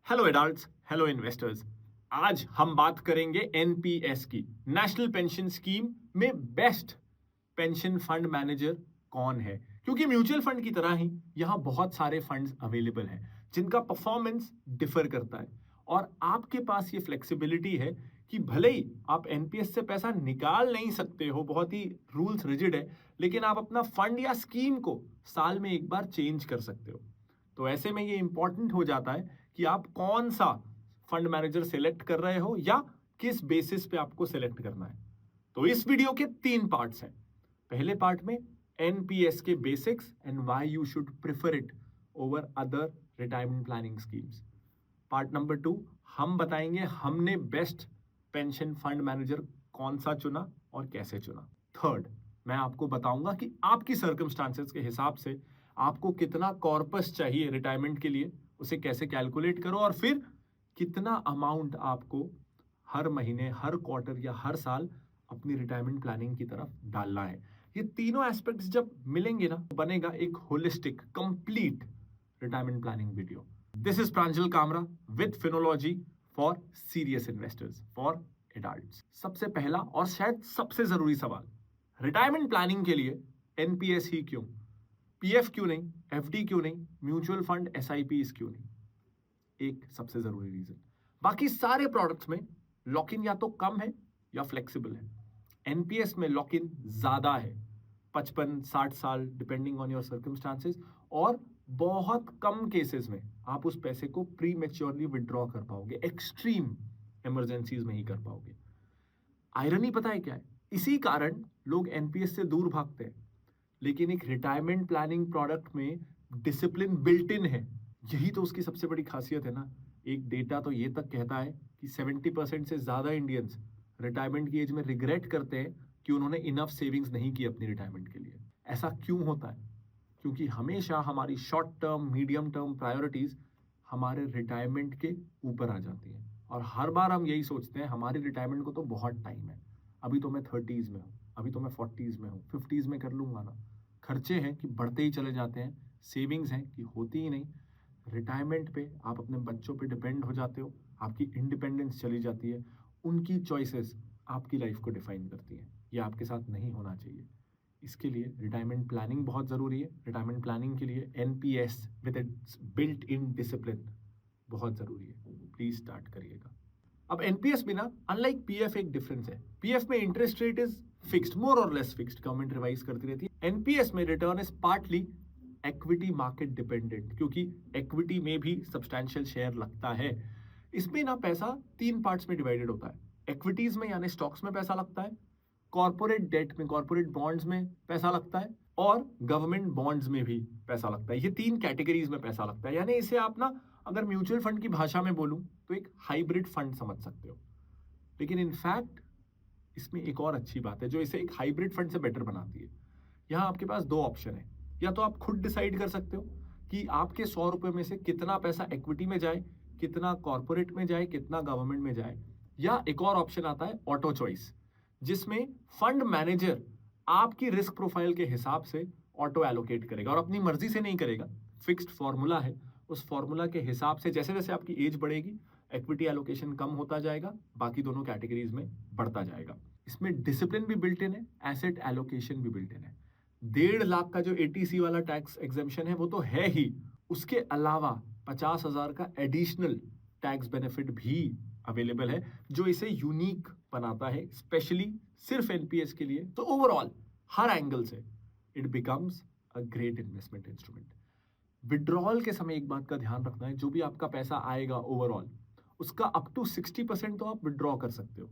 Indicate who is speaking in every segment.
Speaker 1: Hello adults, hello investors. आज हम बात करेंगे एनपीएस की। नेशनल पेंशन स्कीम में बेस्ट पेंशन फंड मैनेजर कौन है, क्योंकि म्यूचुअल फंड की तरह ही यहां बहुत सारे फंड्स अवेलेबल हैं जिनका परफॉर्मेंस डिफर करता है और आपके पास ये फ्लेक्सिबिलिटी है कि भले ही आप एनपीएस से पैसा निकाल नहीं सकते हो, बहुत ही रूल्स रिजिड है, लेकिन आप अपना फंड या स्कीम को साल में एक बार चेंज कर सकते हो। तो ऐसे में ये इंपॉर्टेंट हो जाता है कि आप कौन सा फंड मैनेजर सेलेक्ट कर रहे हो या किस बेसिस पे आपको सेलेक्ट करना है। तो इस वीडियो के 3 पार्ट्स हैं। पहले पार्ट में एनपीएस के basics and why you should prefer it over other retirement planning schemes. Part number 2 हम बताएंगे हमने बेस्ट पेंशन फंड मैनेजर कौन सा चुना और कैसे चुना। थर्ड, मैं आपको बताऊंगा कि आपकी सर्कमस्टांसेस के हिसाब से आपको कितना कॉर्पस चाहिए रिटायरमेंट के लिए, उसे कैसे कैलकुलेट करो और फिर कितना अमाउंट आपको हर महीने, हर क्वार्टर या हर साल अपनी रिटायरमेंट प्लानिंग की तरफ डालना है। ये तीनों एस्पेक्ट्स जब मिलेंगे ना, बनेगा एक holistic complete retirement planning video. This is Pranjal Kamra with Finology for serious investors for adults. सबसे पहला और शायद सबसे जरूरी सवाल, रिटायरमेंट प्लानिंग के लिए एनपीएस ही क्यों? पीएफ क्यों नहीं? एफडी क्यों नहीं? म्यूचुअल फंड, एसआईपी क्यों नहीं? एक सबसे जरूरी रीजन, बाकी सारे प्रोडक्ट्स में लॉक इन या तो कम है या फ्लेक्सिबल है। एनपीएस में लॉक इन ज्यादा है, 55-60 साल डिपेंडिंग ऑन योर सर्कमस्टांसेस, और बहुत कम केसेस में आप उस पैसे को प्री मेच्योरली विड्रॉ कर पाओगे, एक्सट्रीम इमरजेंसीज में ही कर पाओगे। आयरनी पता है क्या है? इसी कारण लोग एनपीएस से दूर भागते हैं, लेकिन एक रिटायरमेंट प्लानिंग प्रोडक्ट में डिसिप्लिन बिल्ट इन है। यही तो उसकी सबसे बड़ी खासियत है ना। एक डेटा तो ये तक कहता है कि 70% से ज्यादा इंडियंस रिटायरमेंट की एज में रिग्रेट करते हैं कि उन्होंने इनफ सेविंग्स नहीं की अपनी रिटायरमेंट के लिए। ऐसा क्यों होता है? क्योंकि हमेशा हमारी short term, medium term priorities हमारे रिटायरमेंट के ऊपर आ जाती हैं, और हर बार हम यही सोचते हैं हमारी रिटायरमेंट को तो बहुत टाइम है, अभी तो मैं 30s में हूँ, अभी तो मैं 40s में हूँ, 50s में कर लूंगा ना। खर्चे हैं कि बढ़ते ही चले जाते हैं, सेविंग्स हैं कि होती ही नहीं। रिटायरमेंट पे आप अपने बच्चों पे डिपेंड हो जाते हो, आपकी इंडिपेंडेंस चली जाती है, उनकी चॉइसेस आपकी लाइफ को डिफाइन करती हैं। ये आपके साथ नहीं होना चाहिए। इसके लिए रिटायरमेंट प्लानिंग बहुत ज़रूरी है। रिटायरमेंट प्लानिंग के लिए NPS with its built in discipline बहुत ज़रूरी है। प्लीज स्टार्ट करिएगा। अब एनपीएस में ना, अनलाइक पीएफ, एक डिफरेंस है। पीएफ में इंटरेस्ट रेट इज फिक्स्ड, मोर और लेस फिक्स्ड, गवर्नमेंट रिवाइज करती रहती है। एनपीएस में return is partly equity market dependent, क्योंकि इक्विटी में भी सब्सटैंशियल शेयर लगता है। इसमें ना पैसा 3 पार्ट्स में डिवाइडेड होता है। इक्विटीज में यानी स्टॉक्स में पैसा लगता है, कॉर्पोरेट डेट में, कॉर्पोरेट बॉन्ड्स में पैसा लगता है, और गवर्नमेंट बॉन्ड्स में भी पैसा लगता है। ये 3 कैटेगरीज में पैसा लगता है। यानी इसे आप ना, अगर म्यूचुअल फंड की भाषा में बोलूं तो एक हाइब्रिड फंड समझ सकते हो। लेकिन इनफैक्ट इसमें एक और अच्छी बात है जो इसे एक हाइब्रिड फंड से बेटर बनाती है। यहां आपके पास 2 ऑप्शन है। या तो आप खुद डिसाइड कर सकते हो कि आपके 100 रुपए में से कितना पैसा इक्विटी में जाए, कितना कॉर्पोरेट में जाए, कितना गवर्नमेंट में जाए। या एक और ऑप्शन आता है ऑटो चॉइस, जिसमें फंड मैनेजर आपकी रिस्क प्रोफाइल के हिसाब से ऑटो एलोकेट करेगा, और अपनी मर्जी से नहीं करेगा। फिक्स्ड फॉर्मूला है, उस फॉर्मूला के हिसाब से जैसे जैसे आपकी एज बढ़ेगी इक्विटी एलोकेशन कम होता जाएगा, बाकी दोनों कैटेगरीज में बढ़ता जाएगा। इसमें डिसिप्लिन भी बिल्ट इन है, एसेट एलोकेशन भी बिल्ट इन है। 1.5 लाख का जो एटीसी वाला टैक्स एग्जेम्पशन है वो तो है ही, उसके अलावा 50,000 का एडिशनल टैक्स बेनिफिट भी अवेलेबल है, जो इसे यूनिक बनाता है, स्पेशली सिर्फ एनपीएस के लिए। तो ओवरऑल हर एंगल से it becomes a great investment instrument. Withdrawal के समय एक बात का ध्यान रखना है, जो भी आपका पैसा आएगा ओवरऑल, उसका अप टू 60% तो आप विड्रॉ कर सकते हो,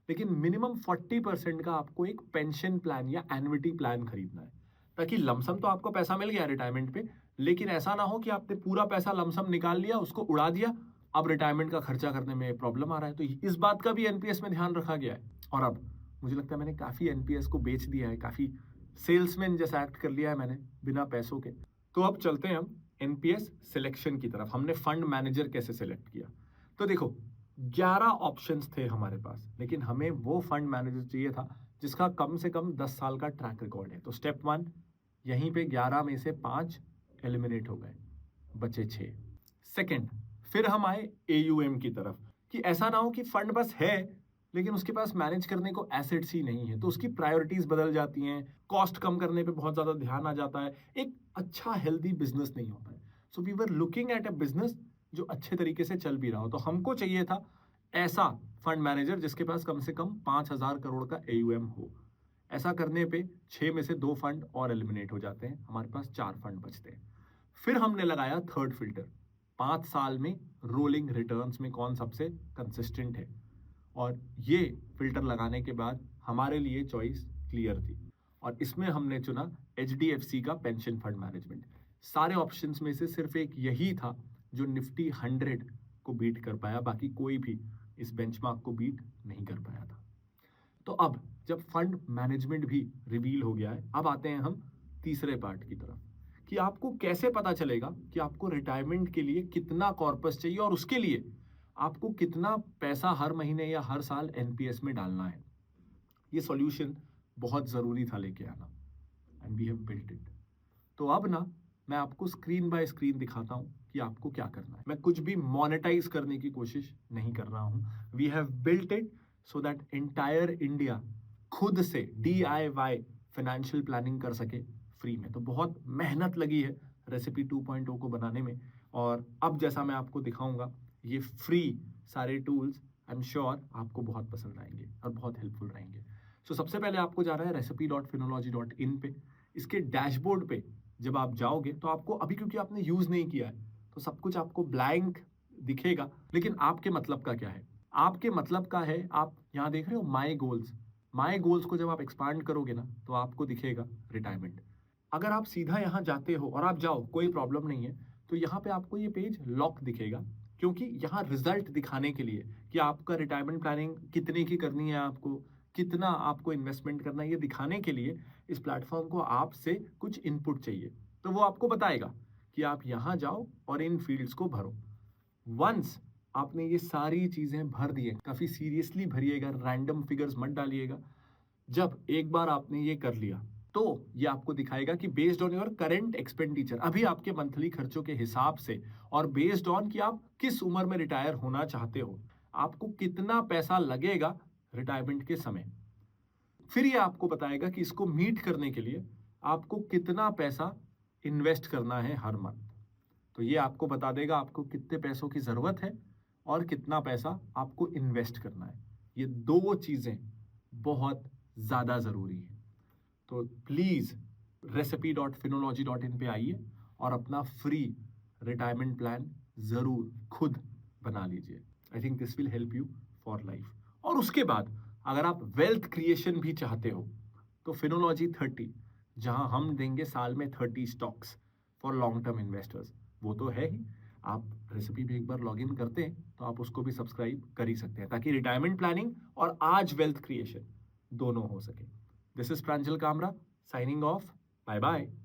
Speaker 1: लेकिन मिनिमम 40% का आपको एक पेंशन प्लान या एन्युटी प्लान खरीदना है, ताकि लमसम तो आपको पैसा मिल गया रिटायरमेंट पे, लेकिन ऐसा ना हो कि आपने पूरा पैसा लमसम निकाल लिया, उसको उड़ा दिया, अब रिटायरमेंट का खर्चा करने में प्रॉब्लम आ रहा है। तो इस बात का भी एनपीएस में ध्यान रखा गया है। और अब मुझे लगता है मैंने काफी एनपीएस को बेच दिया है, काफी सेल्समैन जैसा एक्ट कर लिया है मैंने बिना पैसों के। तो अब चलते हैं हम एनपीएस सिलेक्शन की तरफ। हमने फंड मैनेजर कैसे सिलेक्ट किया? तो देखो, 11 ऑप्शंस थे हमारे पास, लेकिन हमें वो फंड मैनेजर चाहिए था जिसका कम से कम 10 साल का ट्रैक रिकॉर्ड है। तो स्टेप 1, यहीं पे 11 में से 5 एलिमिनेट हो गए, बचे 6। सेकंड, फिर हम आए AUM की तरफ कि ऐसा ना हो कि फंड बस है लेकिन उसके पास मैनेज करने को एसेट्स ही नहीं है, तो उसकी प्रायोरिटीज बदल जाती हैं, कॉस्ट कम करने पे बहुत ज्यादा ध्यान आ जाता है, एक अच्छा हेल्दी बिजनेस नहीं होता है। So we were looking at a business जो अच्छे तरीके से चल भी रहा हो, तो हमको चाहिए था ऐसा फंड मैनेजर जिसके पास कम से कम 5,000 करोड़ का AUM हो। ऐसा करने पे 6 में से 2 फंड और एलिमिनेट हो जाते हैं, हमारे पास 4 फंड बचते हैं। फिर हमने लगाया थर्ड फिल्टर, 5 साल में रोलिंग रिटर्न्स में कौन सबसे कंसिस्टेंट है, और ये फिल्टर लगाने के बाद हमारे लिए चॉइस क्लियर थी और इसमें हमने चुना HDFC का पेंशन फंड मैनेजमेंट। सारे ऑप्शंस में से सिर्फ एक यही था जो निफ्टी 100 को बीट कर पाया, बाकी कोई भी इस बेंचमार्क को बीट नहीं कर पाया था। तो अब जब फंड मैनेजमेंट भी रिवील हो गया है, अब आते हैं हम तीसरे पार्ट की तरफ कि आपको कैसे पता चलेगा कि आपको रिटायरमेंट के लिए कितना कॉर्पस चाहिए और उसके लिए आपको कितना पैसा हर महीने या हर साल NPS में डालना है। ये सॉल्यूशन बहुत ज़रूरी था लेके आना, and we have built it. तो अब ना मैं आपको स्क्रीन बाय स्क्रीन दिखाता हूँ कि आपको क्या करना है। मैं कुछ भी मोनेटाइज करने की कोशिश नहीं कर रहा हूँ। We have built it so that entire India खुद से DIY फाइनेंशियल प्लानिंग कर सके फ्री में। तो बहुत मेहनत लगी है रेसिपी 2.0 को बनाने में, और अब जैसा मैं आपको दिखाऊंगा ये फ्री सारे टूल्स आई एम श्योर आपको बहुत पसंद आएंगे और बहुत हेल्पफुल रहेंगे। सो सबसे पहले आपको जाना है recipe.phinology.in पे। इसके डैशबोर्ड पे जब आप जाओगे तो आपको अभी, क्योंकि आपने यूज नहीं किया है तो सब कुछ आपको ब्लैंक दिखेगा, लेकिन आपके मतलब का क्या है? आपके मतलब का है, आप यहाँ देख रहे हो माई गोल्स। माई गोल्स को जब आप एक्सपांड करोगे ना तो आपको दिखेगा रिटायरमेंट। अगर आप सीधा यहाँ जाते हो और आप जाओ, कोई प्रॉब्लम नहीं है, तो यहाँ पे आपको ये पेज लॉक दिखेगा, क्योंकि यहाँ रिजल्ट दिखाने के लिए कि आपका रिटायरमेंट प्लानिंग कितने की करनी है, आपको कितना आपको इन्वेस्टमेंट करना है, ये दिखाने के लिए इस प्लेटफॉर्म को आपसे कुछ इनपुट चाहिए। तो वो आपको बताएगा कि आप यहाँ जाओ और इन फील्ड्स को भरो। वंस आपने ये सारी चीजें भर दी, काफी सीरियसली भरिएगा, रैंडम फिगर्स मत डालिएगा। जब एक बार आपने ये कर लिया तो ये आपको दिखाएगा कि based on your current expenditure, अभी आपके मंथली खर्चों के हिसाब से, और बेस्ड ऑन कि आप किस उम्र में रिटायर होना चाहते हो, आपको कितना पैसा लगेगा रिटायरमेंट के समय। फिर ये आपको बताएगा कि इसको मीट करने के लिए आपको कितना पैसा इन्वेस्ट करना है हर मंथ। तो ये आपको बता देगा आपको कितने पैसों की जरूरत है और कितना पैसा आपको इन्वेस्ट करना है। ये दो चीजें बहुत ज्यादा जरूरी है। तो प्लीज recipe.phinology.in पे आइए और अपना फ्री रिटायरमेंट प्लान जरूर खुद बना लीजिए। I think this will help you for life. और उसके बाद अगर आप वेल्थ क्रिएशन भी चाहते हो तो फिनोलॉजी 30, जहां हम देंगे साल में 30 stocks for long term investors, वो तो है ही। आप रेसिपी में एक बार लॉग इन करते हैं तो आप उसको भी सब्सक्राइब कर ही सकते हैं, ताकि रिटायरमेंट प्लानिंग और आज वेल्थ क्रिएशन दोनों हो सके। This is Pranjal Kamra signing off. Bye bye.